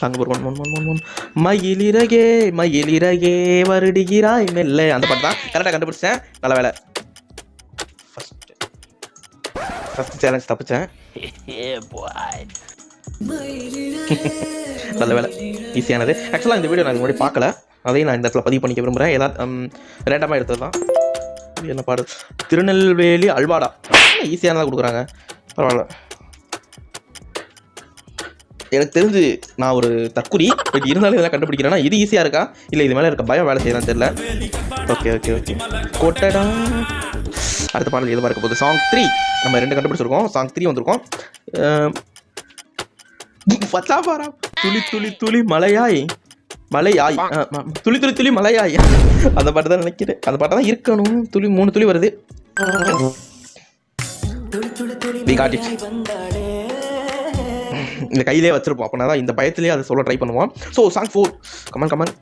Song ஒரு one one one one one மயிலிறகே மயிலிறகே வருடுகிறாய் மெல்ல அந்த பாட்டு தான் கரெக்டாக கண்டுபிடிச்சேன். நல்ல வேலை. ஃபர்ஸ்ட் சேலஞ்ச் தப்பிச்சேன். நல்ல வேலை, ஈஸியானது. ஆக்சுவலாக இந்த வீடியோ நான் முன்னாடி பார்க்கல, அதையும் நான் இந்த இடத்துல பதிவு பண்ணிக்க விரும்புகிறேன். ஏதாவது ரேண்டமாக எடுத்தது தான். என்ன பாடு? திருநெல்வேலி அல்வாடா. ஈஸியானதாக கொடுக்குறாங்க, பரவாயில்ல. எனக்கு தெரிஞ்சு நான் ஒரு தற்குறி, பட் இருந்தாலும் இதெல்லாம் கண்டுபிடிக்கிறேன்னா இது ஈஸியாக இருக்கா இல்லை இது மேலே இருக்க பயம் வேலை செய்யலாம் தெரியல. ஓகே ஓகே ஓகே கோட்டடா. அடுத்த பாடல் எதுவாக இருக்க போகுது? சாங் 3 நம்ம 2 கண்டுபிடிச்சிருக்கோம். சாங் 3 வந்திருக்கோம். பச்சாபாரா துளி துளி துளி மலையாய் மலையாய் துளி துளி துளி மலையாய் அந்த பாட்டு தான் நினைக்கிறேன். அந்த பாட்டு தான் இருக்கணும். துளி 3 துளி வருது. இந்த கையிலே வச்சிருப்போம், அப்படின்னா தான் இந்த பயத்திலே அதை சொல்ல ட்ரை பண்ணுவோம். So song 4 come on come on